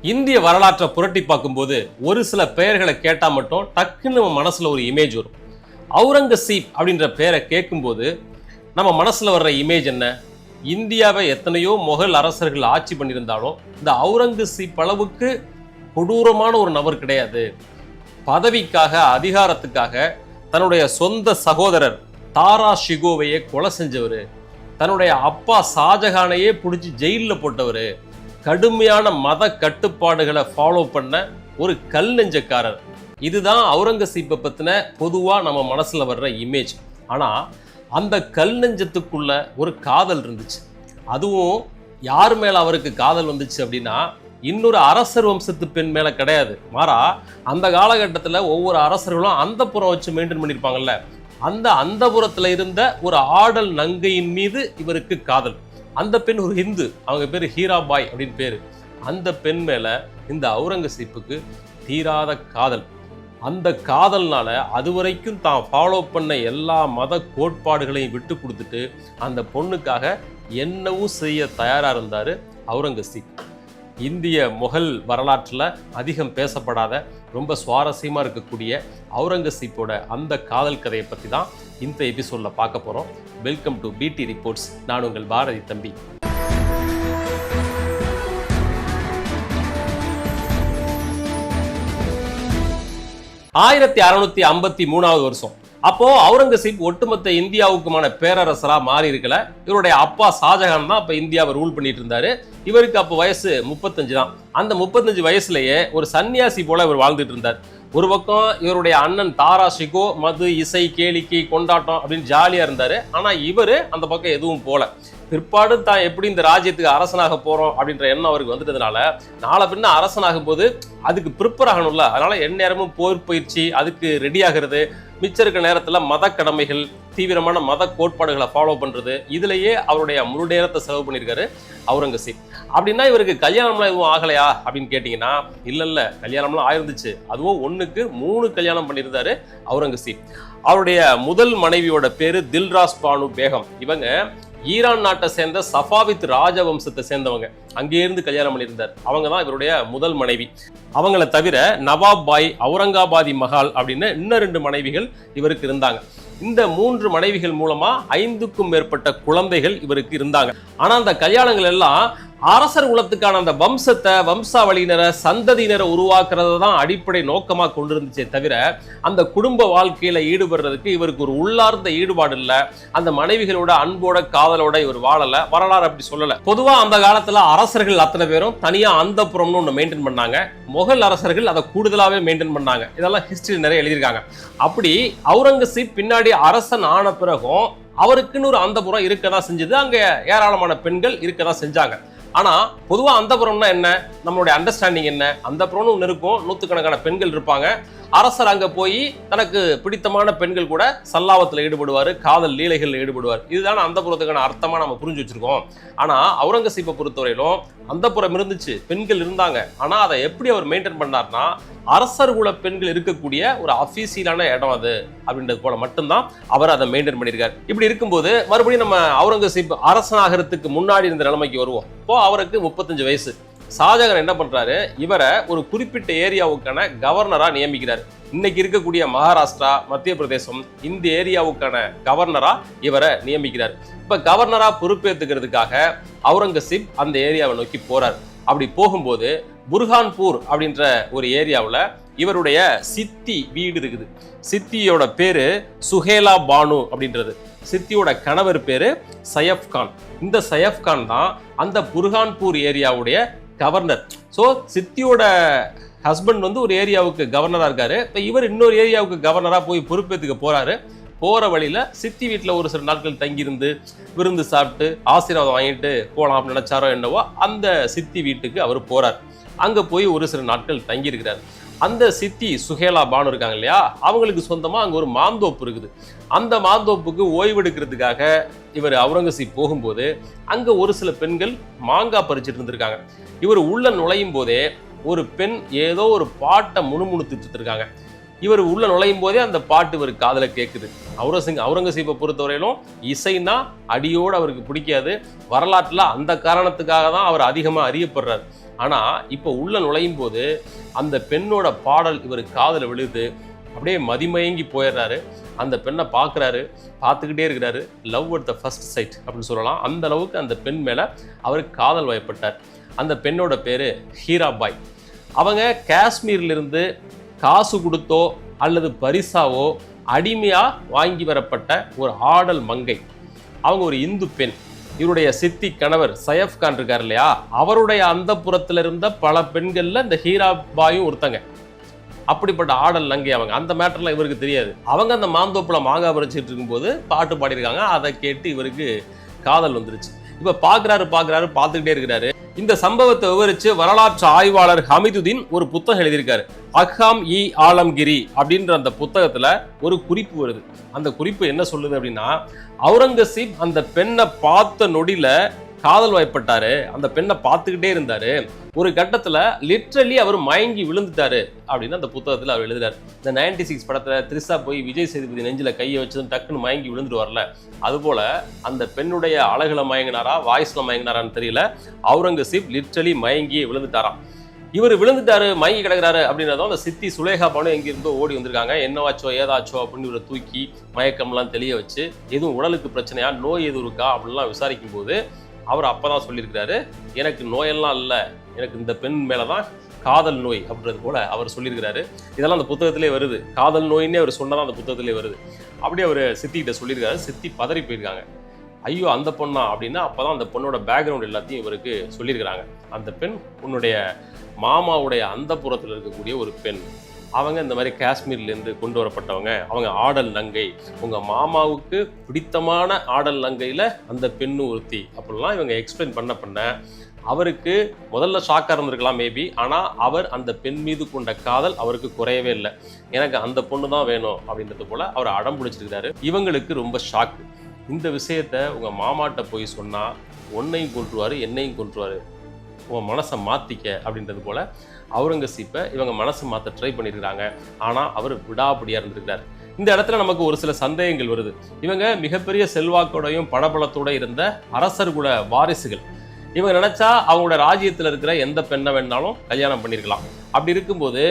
இந்திய வரலாற்றை புரட்டி பார்க்கும்போது ஒரு சில பெயர்களை கேட்டா மட்டும் டக்குன்னு நம்ம மனசுல ஒரு இமேஜ் வரும். அவுரங்கசீப் அப்படின்ற பெயரை கேட்கும்போது நம்ம மனசுல வர்ற இமேஜ் என்ன? இந்தியாவை எத்தனையோ முகல் அரசர்கள் ஆட்சி பண்ணியிருந்தாலும் இந்த அவுரங்கசீப் அளவுக்கு கொடூரமான ஒரு நபர் கிடையாது. பதவிக்காக அதிகாரத்துக்காக தன்னுடைய சொந்த சகோதரர் தாரா ஷிகோவையே கொலை செஞ்சவர், தன்னுடைய அப்பா ஷாஜகானையே பிடிச்சி ஜெயிலில் போட்டவர், கடுமையான மத கட்டுப்பாடுகளை ஃபாலோ பண்ண ஒரு கல் நெஞ்சக்காரர். இதுதான் அவுரங்கசீப்பை பற்றின பொதுவாக நம்ம மனசில் வர்ற இமேஜ். ஆனால் அந்த கல் நெஞ்சத்துக்குள்ள ஒரு காதல் இருந்துச்சு. அதுவும் யார் மேலே அவருக்கு காதல் வந்துச்சு அப்படின்னா இன்னொரு அரசர் வம்சத்து பெண் மேலே கிடையாது. மாறா அந்த காலகட்டத்தில் ஒவ்வொரு அரசர்களும் அந்தப்புறம் வச்சு மெயின்டைன் பண்ணியிருப்பாங்கல்ல, அந்த அந்தப்புறத்தில் இருந்த ஒரு ஆடல் நங்கையின் மீது இவருக்கு காதல். அந்த பெண் ஒரு ஹிந்து, அவங்க பேர் ஹீராபாய் அப்படின்னு பேர். அந்த பெண் மேலே இந்த அவுரங்கசீப்புக்கு தீராத காதல். அந்த காதல்னால அதுவரைக்கும் தான் ஃபாலோ பண்ண எல்லா மத கோட்பாடுகளையும் விட்டு கொடுத்துட்டு அந்த பொண்ணுக்காக என்னவும் செய்ய தயாராக இருந்தார் அவுரங்கசீப். இந்திய முகல் வரலாற்றில் அதிகம் பேசப்படாத ரொம்ப சுவாரஸ்யமாக இருக்கக்கூடிய அவுரங்கசீப்போட அந்த காதல் கதையை பற்றி தான் இந்த எபிசோடில் பார்க்க போகிறோம். வெல்கம் டு பிடி ரிப்போர்ட்ஸ். நான் உங்கள் பாரதி தம்பி. ஆயிரத்தி 653 வருஷம். அப்போ அவுரங்கசீப் ஒட்டுமொத்த இந்தியாவுக்குமான பேரரசரா மாறி இருக்கல. இவருடைய அப்பா ஷாஜகான் தான் அப்ப இந்தியாவை ரூல் பண்ணிட்டு இருந்தாரு. இவருக்கு அப்போ வயசு 35 தான். அந்த 35 வயசுலயே ஒரு சன்னியாசி போல இவர் வாழ்ந்துட்டு இருந்தார். ஒரு பக்கம் இவருடைய அண்ணன் தாரா ஷிகோ மது, இசை, கேளிக்கை, கொண்டாட்டம் அப்படின்னு ஜாலியா இருந்தாரு. ஆனா இவரு அந்த பக்கம் எதுவும் போல. பிற்பாடு தான் எப்படி இந்த ராஜ்யத்துக்கு அரசனாக போறோம் அப்படின்ற எண்ணம் அவருக்கு வந்துட்டதுனால நாளை பின்ன அரசனாகும் போது அதுக்கு ப்ரிப்பேர் ஆகணும்ல. அதனால எந்நேரமும் போர் பயிற்சி, அதுக்கு ரெடி ஆகிறது, மிச்சம் இருக்க நேரத்தில் மத கடமைகள், தீவிரமான மத கோட்பாடுகளை ஃபாலோ பண்றது, இதுலயே அவருடைய முழு நேரத்தை செலவு பண்ணியிருக்காரு அவுரங்கசீப். அப்படின்னா இவருக்கு கல்யாணம்லாம் எதுவும் ஆகலையா அப்படின்னு கேட்டீங்கன்னா இல்ல, கல்யாணம்லாம் ஆயிருந்துச்சு. அதுவும் 1க்கு 3 கல்யாணம் பண்ணியிருந்தாரு அவுரங்கசீப். அவருடைய முதல் மனைவியோட பேரு தில்ராஸ் பானு பேகம். இவங்க ஈரான் நாட்டை சேர்ந்த சஃபாவித் ராஜவம்சத்தை சேர்ந்தவங்க. அங்கே இருந்து கல்யாணம் பண்ணியிருந்தார். அவங்க தான் இவருடைய முதல் மனைவி. அவங்கள தவிர நவாப் பாய், அவுரங்காபாதி மகால் அப்படின்னு இன்னும் 2 மனைவிகள் இவருக்கு இருந்தாங்க. இந்த 3 மனைவிகள் மூலமா 5க்கும் மேற்பட்ட குழந்தைகள் இவருக்கு இருந்தாங்க. ஆனா அந்த கல்யாணங்கள் எல்லாம் அரசர் குலத்துக்கான அந்த வம்சத்தை, வம்சாவளியினரை, சந்ததியினரை உருவாக்குறத தான் அடிப்படை நோக்கமா கொண்டிருந்துச்சே தவிர அந்த குடும்ப வாழ்க்கையில ஈடுபடுறதுக்கு இவருக்கு ஒரு உள்ளார்ந்த ஈடுபாடு இல்லை. அந்த மனைவிகளோட அன்போட காதலோட இவர் வாழல. வரலாறு அப்படி சொல்லல. பொதுவா அந்த காலத்துல அரசர்கள் அத்தனை பேரும் தனியா அந்தப்புறம்னு ஒன்று மெயின்டைன் பண்ணாங்க. முகல் அரசர்கள் அதை கூடுதலாவே மெயின்டைன் பண்ணாங்க. இதெல்லாம் ஹிஸ்டரி நிறைய எழுதியிருக்காங்க. அப்படி அவுரங்கசீப் பின்னாடி அரசன் ஆன பிறகும் அவருக்குன்னு ஒரு அந்தப்புறம் இருக்கதான் செஞ்சது. அங்க ஏராளமான பெண்கள் இருக்கதான் செஞ்சாங்க. ஆனா பொதுவா அந்தப்புறம்னா என்ன, நம்மளுடைய அண்டர்ஸ்டாண்டிங் என்ன? அந்தப்புறம்னு ஒன்று இருக்கும், 100கணக்கான பெண்கள் இருப்பாங்க. அரசர் அங்க போய் தனக்கு பிடித்தமான பெண்கள் கூட சல்லாவத்தில் ஈடுபடுவார், காதல் லீலைகளில் ஈடுபடுவார். இதுதான் அந்தப்புறத்துக்கான அர்த்தமா நம்ம புரிஞ்சு வச்சிருக்கோம். ஆனா அவுரங்கசீப்பை பொறுத்தவரையிலும் அந்தப்புறம் இருந்துச்சு, பெண்கள் இருந்தாங்க. ஆனா அதை எப்படி அவர் மெயின்டைன் பண்ணார்னா அரசர் குல பெண்கள் இருக்கக்கூடிய ஒரு அஃபீசியலான இடம் அது அப்படின்றது போல மட்டும்தான் அவர் அதை மெயின்டைன் பண்ணியிருக்காரு. இப்படி இருக்கும்போது மறுபடியும் நம்ம அவுரங்கசீப் அரசனாகிறதுக்கு முன்னாடி இருந்த நிலைமைக்கு வருவோம். இப்போ அவருக்கு 35 வயசு. ஷாஜகான் என்ன பண்றாரு, இவரை ஒரு குறிப்பிட்ட ஏரியாவுக்கான கவர்னரா நியமிக்கிறார். இன்னைக்கு இருக்கக்கூடிய மகாராஷ்டிரா, மத்திய பிரதேசம், இந்த ஏரியாவுக்கான கவர்னரா இவரை நியமிக்கிறார். இப்ப கவர்னரா பொறுப்பேற்றுக்கிறதுக்காக அவுரங்கசீப் அந்த ஏரியாவை நோக்கி போறார். அப்படி போகும்போது புர்ஹான்பூர் அப்படின்ற ஒரு ஏரியாவில் இவருடைய சித்தி வீடு இருக்குது. சித்தியோட பேரு சுஹேலா பானு அப்படின்றது. சித்தியோட கணவர் பேரு சயஃப் கான். இந்த சயஃப் கான் தான் அந்த புர்ஹான்பூர் ஏரியாவுடைய கவர்னர். ஸோ சித்தியோட ஹஸ்பண்ட் வந்து ஒரு ஏரியாவுக்கு கவர்னரா இருக்காரு. இப்போ இவர் இன்னொரு ஏரியாவுக்கு கவர்னரா போய் பொறுப்பேற்றுக்க போறாரு. போற வழியில சித்தி வீட்டில் ஒரு சில நாட்கள் தங்கியிருந்து விருந்து சாப்பிட்டு ஆசீர்வாதம் வாங்கிட்டு போகலாம் அப்படின்னு நினைச்சாரோ என்னவோ அந்த சித்தி வீட்டுக்கு அவர் போறார். அங்க போய் ஒரு சில நாட்கள் தங்கி இருக்கிறார். அந்த சித்தி சுஹேலா பானு இருக்காங்க இல்லையா, அவங்களுக்கு சொந்தமா அங்க ஒரு மாந்தோப்பு இருக்குது. அந்த மாந்தோப்புக்கு ஓய்வெடுக்கிறதுக்காக இவர் அவுரங்கசீப் போகும்போது அங்க ஒரு சில பெண்கள் மாங்காய் பறிச்சுட்டு இருந்திருக்காங்க. இவர் உள்ள நுழையும் போதே ஒரு பெண் ஏதோ ஒரு பாட்டை முணுமுணுத்துட்டு இருக்காங்க. இவர் உள்ள நுழையும் போதே அந்த பாட்டு இவர் காதல கேட்குது. அவுரங்கசீப்பை பொறுத்தவரையிலும் இசைனா அடியோடு அவருக்கு பிடிக்காது. வரலாற்றில் அந்த காரணத்துக்காக தான் அவர் அதிகமாக அறியப்படுறார். ஆனா இப்போ உள்ள நுழையும் போது அந்த பெண்ணோட பாடல் இவர் காதுல விழுது, அப்படியே மதிமயங்கி போயிடுறாரு. அந்த பெண்ணை பார்க்குறாரு, பார்த்துக்கிட்டே இருக்கிறாரு. Love at the first sight அப்படின்னு சொல்லலாம். அந்த அளவுக்கு அந்த பெண் மேலே அவருக்கு காதல் வயப்பட்டார். அந்த பெண்ணோட பேர் ஹீராபாய். அவங்க காஷ்மீர்லேருந்து காசு கொடுத்தோ அல்லது பரிசாவோ அடிமையாக வாங்கி வரப்பட்ட ஒரு ஆடல் மங்கை. அவங்க ஒரு இந்து பெண். இவருடைய சித்தி கணவர் சையஃப் கான் இருக்கார் இல்லையா, அவருடைய அந்த புறத்தில் இருந்த பல பெண்களில் இந்த ஹீராபாயும் ஒருத்தங்க. அப்படிப்பட்ட ஆடல் நங்கை அவங்க. அந்த மேட்டர்லாம் இவருக்கு தெரியாது. அவங்க அந்த மாந்தோப்பில் மாங்காய் பறிச்சுட்டு இருக்கும்போது பாட்டு பாடியிருக்காங்க. அதை கேட்டு இவருக்கு காதல் வந்துருச்சு. இப்போ பார்த்துக்கிட்டே இருக்கிறாரு. இந்த சம்பவத்தை விவரித்து வரலாற்று ஆய்வாளர் ஹமிதுதீன் ஒரு புத்தகம் எழுதியிருக்காரு. அஹ்ஹாம் இ ஆலம்கிரி அப்படின்ற அந்த புத்தகத்தில் ஒரு குறிப்பு வருது. அந்த குறிப்பு என்ன சொல்லுது அப்படின்னா, அவுரங்கசீப் அந்த பெண்ணை பார்த்த நொடியில் காதல் வயப்பட்டாரு. அந்த பெண்ணை பார்த்துக்கிட்டே இருந்தாரு. ஒரு கட்டத்தில் லிட்ரலி அவர் மயங்கி விழுந்துட்டாரு அப்படின்னு அந்த புத்தகத்தில் அவர் எழுதுறாரு. இந்த 96 படத்தில் த்ரிஷா போய் விஜய் சேதுபதி நெஞ்சில் கையை வச்சதும் டக்குன்னு மயங்கி விழுந்துட்டு வரல, அதுபோல அந்த பெண்ணுடைய அழகுல மயங்கினாரா வாய்ஸ்ல மயங்கினாரான்னு தெரியல, அவுரங்கசீப் லிட்ரலி மயங்கி விழுந்துட்டாராம். இவர் விழுந்துட்டாரு, மயங்கி கிடக்கிறாரு அப்படின்றதும் அந்த சித்தி சுலேகா பானு எங்கிருந்தோ ஓடி வந்திருக்காங்க. என்னவாச்சோ ஏதாச்சோ அப்படின்னு இவரை தூக்கி மயக்கம்லாம் தெளிய வச்சு, எதுவும் உடலுக்கு பிரச்சனையா, நோய் எதுவும் இருக்கா அப்படின்லாம் விசாரிக்கும் போது அவர் அப்பதான் சொல்லியிருக்கிறாரு, எனக்கு நோயெல்லாம் இல்லை, எனக்கு இந்த பெண் மேலதான் காதல் நோய் அப்படின்றது போல அவர் சொல்லியிருக்கிறாரு. இதெல்லாம் அந்த புத்தகத்திலே வருது. காதல் நோயின்னே அவர் சொன்னதான் அந்த புத்தகத்திலே வருது. அப்படியே அவர் சித்திகிட்ட சொல்லியிருக்காரு. சித்தி பதறி போயிருக்காங்க. ஐயோ அந்த பொண்ணா அப்படின்னா அப்பதான் அந்த பொண்ணோட பேக்ரவுண்ட் எல்லாத்தையும் இவருக்கு சொல்லியிருக்கிறாங்க. அந்த பெண் உன்னுடைய மாமாவுடைய அந்த புறத்தில் இருக்கக்கூடிய ஒரு பெண். அவங்க இந்த மாதிரி காஷ்மீர்லேருந்து கொண்டு வரப்பட்டவங்க. அவங்க ஆடல் நங்கை. உங்கள் மாமாவுக்கு பிடித்தமான ஆடல் நங்கையில் அந்த பெண்ணு ஒருத்தி அப்படிலாம் இவங்க எக்ஸ்பிளைன் பண்ண அவருக்கு முதல்ல ஷாக்காக இருந்திருக்கலாம் மேபி. ஆனால் அவர் அந்த பெண் மீது கொண்ட காதல் அவருக்கு குறையவே இல்லை. எனக்கு அந்த பொண்ணு தான் வேணும் அப்படின்றது போல் அவர் அடம் பிடிச்சிருக்கிறாரு. இவங்களுக்கு ரொம்ப ஷாக்கு. இந்த விஷயத்த உங்கள் மாமாட்ட போய் சொன்னால் உன்னையும் கொன்றுவார், என்னையும் கொன்றுவார், உன் மனசை மாற்றிக்க அப்படின்றது போல் அவுரங்கசீப்பை இவங்க மனசை மாற்ற ட்ரை பண்ணியிருக்கிறாங்க. ஆனால் அவர் விடாபடியாக இருந்திருக்கிறார். இந்த இடத்துல நமக்கு ஒரு சில சந்தேகங்கள் வருது. இவங்க மிகப்பெரிய செல்வாக்கோடையும் படபலத்தோட இருந்த அரசர்குல வாரிசுகள். இவங்க நினைச்சா அவங்களோட ராஜ்யத்தில் இருக்கிற எந்த பெண்ணை வேணாலும் கல்யாணம் பண்ணியிருக்கலாம். அப்படி இருக்கும்போது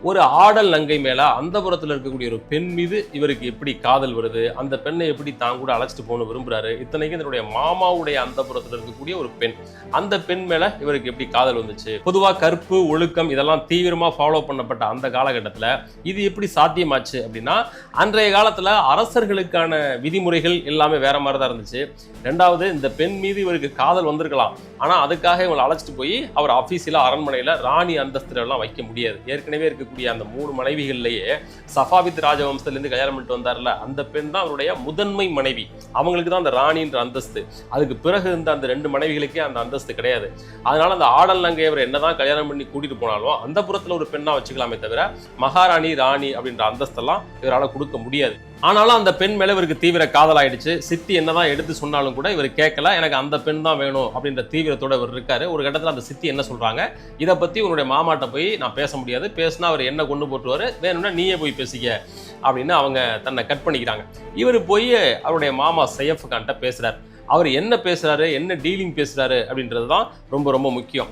ஒரு ஆடல் நங்கை மேல அந்த புறத்தில் இருக்கக்கூடிய ஒரு பெண் மீது இவருக்கு எப்படி காதல் வருது, அந்த பெண்ணை எப்படி தான் கூட அழைச்சிட்டு போகணும் விரும்புறாரு. இத்தனைக்கும் இதனுடைய மாமாவுடைய அந்த புறத்தில் இருக்கக்கூடிய ஒரு பெண், அந்த பெண் மேல இவருக்கு எப்படி காதல் வந்துச்சு? பொதுவாக கற்பு ஒழுக்கம் இதெல்லாம் தீவிரமா ஃபாலோ பண்ணப்பட்ட அந்த காலகட்டத்தில் இது எப்படி சாத்தியமாச்சு அப்படின்னா, அன்றைய காலத்துல அரசர்களுக்கான விதிமுறைகள் எல்லாமே வேற மாதிரி தான் இருந்துச்சு. ரெண்டாவது, இந்த பெண் மீது இவருக்கு காதல் வந்திருக்கலாம், ஆனா அதுக்காக இவங்களை அழைச்சிட்டு போய் அவர் அபிஷியலா அரண்மனையில ராணி அந்தஸ்துல எல்லாம் வைக்க முடியாது. ஏற்கனவே இருக்க அந்த 3 மனைவிகள்லயே சஃபாவித் ராஜவம்சத்திலிருந்து கல்யாணம் பண்ணிட்டு வந்தார்ல, அந்த பெண் தான் அவருடைய முதன்மை மனைவி. அவங்களுக்கு தான் அந்த ராணின்ற அந்தஸ்து. அதுக்கு பிறகு இருந்த அந்த 2 மனைவிகளுக்கே அந்த அந்தஸ்து கிடையாது. அதனால அந்த ஆடல் நங்கை அவர் என்னதான் கல்யாணம் பண்ணி கூட்டிட்டு போனாலும் அந்த புறத்துல ஒரு பெண்ணா வச்சுக்கலாமே தவிர மகாராணி ராணி அப்படின்ற அந்தஸ்தெல்லாம் இவரால் கொடுக்க முடியாது. ஆனாலும் அந்த பெண் மேல இவருக்கு தீவிர காதல் ஆயிடுச்சு. சித்தி என்னதான் எடுத்து சொன்னாலும் கூட இவர் கேட்கல, எனக்கு அந்த பெண் தான் வேணும் அப்படின்ற தீவிரத்தோட இவர் இருக்காரு. ஒரு கட்டத்தில் அந்த சித்தி என்ன சொல்றாங்க, இதை பத்தி உன்னுடைய மாமாட்ட போய் நான் பேச முடியாது, பேசினா அவர் என்ன கொண்டு போட்டுருவாரு, வேணும்னா நீயே போய் பேசிக்க அப்படின்னு அவங்க தன்னை கட் பண்ணிக்கிறாங்க. இவர் போய் அவருடைய மாமா சையஃப் கான்ட்ட பேசுறாரு. அவர் என்ன பேசுறாரு, என்ன டீலிங் பேசுறாரு அப்படின்றது தான் ரொம்ப ரொம்ப முக்கியம்.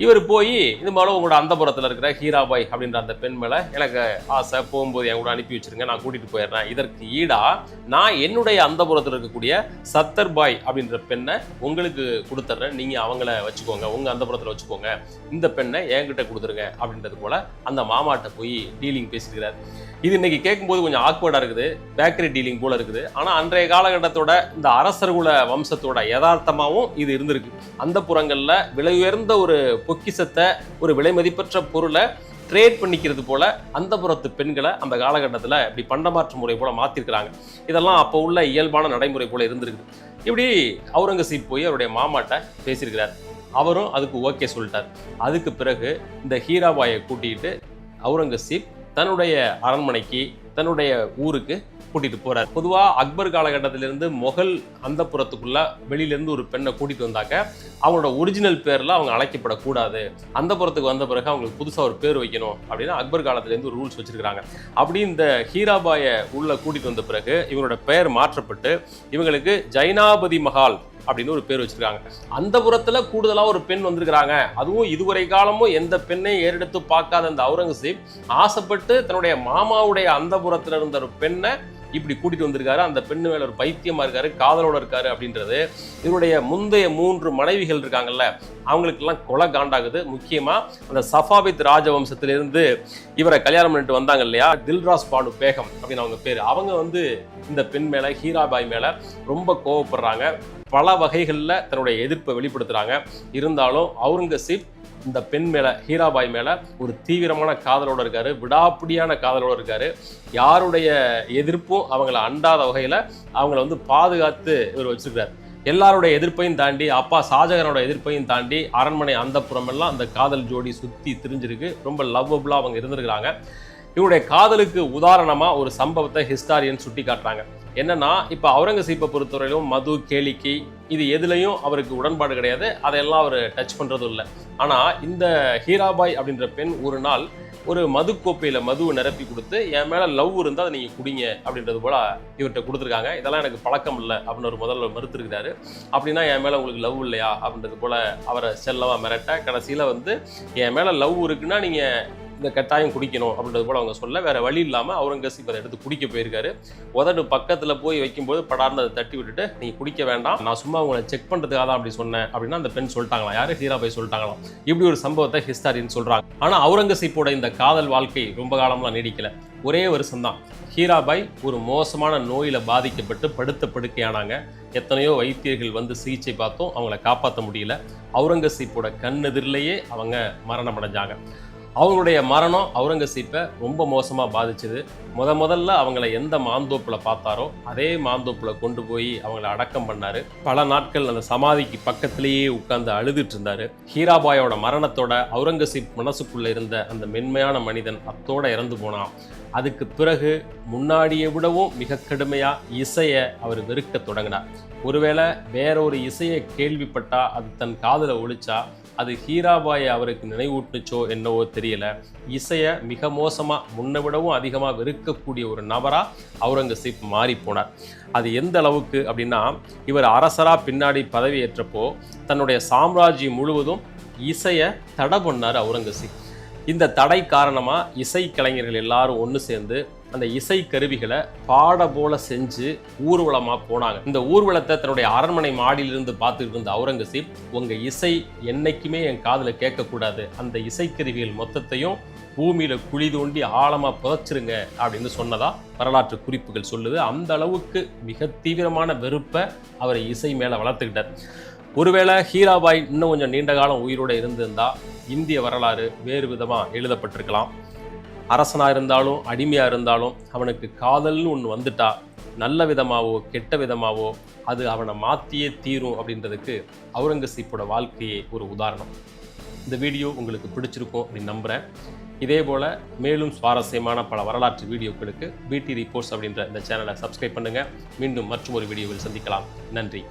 இவர் போய் இது மேலே உங்களோட அந்த புறத்தில் இருக்கிற ஹீராபாய் அப்படின்ற அந்த பெண் மேலே எனக்கு ஆசை, போகும்போது என் கூட அனுப்பி வச்சிருங்க, நான் கூட்டிகிட்டு போயிடுறேன். இதற்கு ஈடா நான் என்னுடைய அந்த புறத்தில் இருக்கக்கூடிய சத்தர்பாய் அப்படின்ற பெண்ணை உங்களுக்கு கொடுத்துட்றேன், நீங்கள் அவங்கள வச்சுக்கோங்க, உங்கள் அந்த புறத்தில் வச்சுக்கோங்க, இந்த பெண்ணை என்கிட்ட கொடுத்துருங்க அப்படின்றது போல் அந்த மாமாட்ட போய் டீலிங் பேசியிருக்கிறார். இது இன்னைக்கு கேட்கும்போது கொஞ்சம் ஆக்வர்டாக இருக்குது, பேக்கரி டீலிங் போல இருக்குது. ஆனால் அன்றைய காலகட்டத்தோட இந்த அரசர்குல வம்சத்தோட யதார்த்தமாகவும் இது இருந்திருக்கு. அந்த புறங்களில் விலை உயர்ந்த ஒரு பொக்கிசத்தை, ஒரு விலை மதிப்பற்ற பொருளை ட்ரேட் பண்ணிக்கிறது போல அந்த புறத்து பெண்களை அந்த காலகட்டத்தில் இப்படி பண்டமாற்று முறை போல மாற்றிருக்கிறாங்க. இதெல்லாம் அப்போ உள்ள இயல்பான நடைமுறை போல இருந்திருக்கு. இப்படி அவுரங்கசீப் போய் அவருடைய மாமாட்ட பேசியிருக்கிறார். அவரும் அதுக்கு ஓகே சொல்லிட்டார். அதுக்கு பிறகு இந்த ஹீராபாயை கூட்டிகிட்டு அவுரங்கசீப் தன்னுடைய அரண்மனைக்கு, தன்னுடைய ஊருக்கு கூட்டிட்டு போறார். பொதுவா அக்பர் காலகட்டத்திலிருந்து மொகல் அந்த புறத்துக்குள்ள வெளியிலேருந்து ஒரு பெண்ணை கூட்டிட்டு வந்தாக்க அவங்களோட ஒரிஜினல் பேர்ல அவங்க அழைக்கப்படக்கூடாது, அந்த புறத்துக்கு வந்த பிறகு அவங்களுக்கு புதுசா ஒரு பேர் வைக்கணும் அப்படின்னு அக்பர் காலத்திலேருந்து ஒரு ரூல்ஸ் வச்சிருக்காங்க. அப்படி இந்த ஹீராபாயை உள்ள கூட்டிட்டு வந்த பிறகு இவங்களோட பெயர் மாற்றப்பட்டு இவங்களுக்கு ஜைனாபதி மஹால் அப்படின்னு ஒரு பேர் வச்சிருக்காங்க. அந்தபுரத்துல கூடுதலா ஒரு பெண் வந்திருக்கிறாங்க. அதுவும் இதுவரை காலமும் எந்த பெண்ணையும் ஏறெடுத்து பார்க்காத அந்த அவுரங்கசீப் ஆசைப்பட்டு தன்னுடைய மாமாவுடைய அந்தபுரத்துல இருந்த ஒரு பெண்ணை இப்படி கூட்டிட்டு வந்திருக்காரு. அந்த பெண்ணு மேல ஒரு பைத்தியமா இருக்காரு, காதலோட இருக்காரு அப்படின்றது இவருடைய முந்தைய 3 மனைவிகள் இருக்காங்கல்ல, அவங்களுக்கெல்லாம் கொலை காண்டாகுது. முக்கியமா அந்த சஃபாவித் ராஜவம்சத்திலிருந்து இவரை கல்யாணம் பண்ணிட்டு வந்தாங்க இல்லையா, தில்ராஸ் பானு பேகம் அப்படின்னு அவங்க பேர். அவங்க இந்த பெண் மேல, ஹீராபாய் மேல ரொம்ப கோவப்படுறாங்க. பல வகைகள்ல தன்னுடைய எதிர்ப்பை வெளிப்படுத்துறாங்க. இருந்தாலும் அவுரங்கசீப் இந்த பெண் மேல, ஹீராபாய் மேல ஒரு தீவிரமான காதலோட இருக்காரு, விடாப்பிடியான காதலோட இருக்காரு. யாருடைய எதிர்ப்பும் அவங்கள அண்டாத வகையில அவங்கள பாதுகாத்து இவர் வச்சிருக்காரு. எல்லாருடைய எதிர்ப்பையும் தாண்டி, அப்பா ஷாஜகானோட எதிர்ப்பையும் தாண்டி அரண்மனை அந்தப்புறம் எல்லாம் அந்த காதல் ஜோடி சுத்தி திரிஞ்சிருக்கு. ரொம்ப லவ்வபுளா அவங்க இருந்திருக்கிறாங்க. இவருடைய காதலுக்கு உதாரணமா ஒரு சம்பவத்தை ஹிஸ்டாரியன் சுட்டி காட்டுறாங்க. என்னன்னா, இப்ப அவுரங்கசீப்பை பொறுத்தவரையிலும் மது, கேளிக்கை இது எதுலையும் அவருக்கு உடன்பாடு கிடையாது. அதையெல்லாம் அவர் டச் பண்றதும் இல்லை. ஆனா இந்த ஹீராபாய் அப்படின்ற பெண் ஒரு நாள் ஒரு மது கோப்பையில மதுவை நிரப்பி கொடுத்து, என் மேல லவ் இருந்தால் அதை நீங்க குடிங்க அப்படின்றது போல இவர்கிட்ட கொடுத்துருக்காங்க. இதெல்லாம் எனக்கு பழக்கம் இல்லை அப்படின்னு ஒரு முதல்ல மறுத்துருக்கிறாரு. அப்படின்னா என் மேல உங்களுக்கு லவ் இல்லையா அப்படின்றது போல அவரை செல்லவா மிரட்ட, கடைசியில என் மேல லவ் இருக்குன்னா நீங்க இந்த கட்டாயம் குடிக்கணும் அப்படின்றது போல அவங்க சொல்ல, வேற வழி இல்லாம அவுரங்கசீப் அதை எடுத்து குடிக்க போயிருக்காரு. உதடு பக்கத்துல போய் வைக்கும்போது படார்னு அதை தட்டி விட்டுட்டு, நீங்க குடிக்க வேண்டாம், நான் சும்மா உங்களை செக் பண்றதுக்காக தான் அப்படி சொன்னேன் அப்படின்னா அந்த பெண் சொல்லிட்டாங்களா, யாரு, ஹீராபாய் சொல்லிட்டாங்களாம். இப்படி ஒரு சம்பவத்தை ஹிஸ்டாரியன் சொல்றாங்க. ஆனா அவுரங்கசீப்போட இந்த காதல் வாழ்க்கை ரொம்ப காலம்லாம் நீடிக்கல. ஒரே வருஷம்தான். ஹீராபாய் ஒரு மோசமான நோயில பாதிக்கப்பட்டு படுத்த படுக்கையானாங்க. எத்தனையோ வைத்தியர்கள் சிகிச்சை பார்த்தோம், அவங்கள காப்பாற்ற முடியல. அவுரங்கசீப்போட கண்ணெதிரிலேயே அவங்க மரணம் அடைஞ்சாங்க. அவங்களுடைய மரணம் அவுரங்கசீப்பை ரொம்ப மோசமாக பாதிச்சது. முதல்ல அவங்கள எந்த மாந்தோப்புல பார்த்தாரோ அதே மாந்தோப்புல கொண்டு போய் அவங்கள அடக்கம் பண்ணாரு. பல நாட்கள் அந்த சமாதிக்கு பக்கத்திலேயே உட்கார்ந்து அழுதுட்டு இருந்தாரு. ஹீராபாயோட மரணத்தோட அவுரங்கசீப் மனசுக்குள்ள இருந்த அந்த மென்மையான மனிதன் அத்தோட இறந்து போனான். அதுக்கு பிறகு முன்னாடியை விடவும் மிக கடுமையா இசையை அவர் வெறுக்க தொடங்கினார். ஒருவேளை வேற ஒரு இசையை கேள்விப்பட்டா, அது தன் காதுல ஒலிச்சா, அது ஹீராபாயை அவருக்கு நினைவூட்டுச்சோ என்னவோ தெரியல, இசையை மிக மோசமா, முன்னை விடவும் அதிகமாக வெறுக்கக்கூடிய ஒரு நபரா அவுரங்கசீப் மாறி போனார். அது எந்த அளவுக்கு அப்படின்னா, இவர் அரசரா பின்னாடி பதவி ஏற்றப்போ தன்னுடைய சாம்ராஜ்யம் முழுவதும் இசையை தடை பண்ணார் அவுரங்கசீப். இந்த தடை காரணமா இசை கலைஞர்கள் எல்லாரும் ஒன்று சேர்ந்து அந்த இசை கருவிகளை பாட போல செஞ்சு ஊர்வலமா போனாங்க. இந்த ஊர்வலத்தை தன்னுடைய அரண்மனை மாடியிலிருந்து பார்த்துட்டு இருந்த அவுரங்கசீப், உங்க இசை என்னைக்குமே என் காதுல கேட்கக்கூடாது, அந்த இசைக்கருவிகள் மொத்தத்தையும் பூமியில குழி தோண்டி ஆழமா புதைச்சிருங்க அப்படின்னு சொன்னதா வரலாற்று குறிப்புகள் சொல்லுது. அந்த அளவுக்கு மிக தீவிரமான வெறுப்பை அவர் இசை மேல வளர்த்துக்கிட்டார். ஒருவேளை ஹீராபாய் இன்னும் கொஞ்சம் நீண்ட காலம் உயிரோடு இருந்திருந்தா இந்திய வரலாறு வேறு விதமாக எழுதப்பட்டிருக்கலாம். அரசனாக இருந்தாலும் அடிமையாக இருந்தாலும் அவனுக்கு காதல்னு ஒன்று வந்துட்டா, நல்ல விதமாவோ கெட்ட விதமாவோ அது அவனை மாற்றியே தீரும் அப்படின்றதுக்கு அவுரங்கசீப்போட வாழ்க்கையே ஒரு உதாரணம். இந்த வீடியோ உங்களுக்கு பிடிச்சிருக்கும் அப்படின்னு நம்புகிறேன். இதே போல் மேலும் சுவாரஸ்யமான பல வரலாற்று வீடியோக்களுக்கு பிடி ரிப்போர்ட்ஸ் அப்படின்ற இந்த சேனலை சப்ஸ்கிரைப் பண்ணுங்கள். மீண்டும் மற்றும் ஒரு வீடியோவில் சந்திக்கலாம். நன்றி.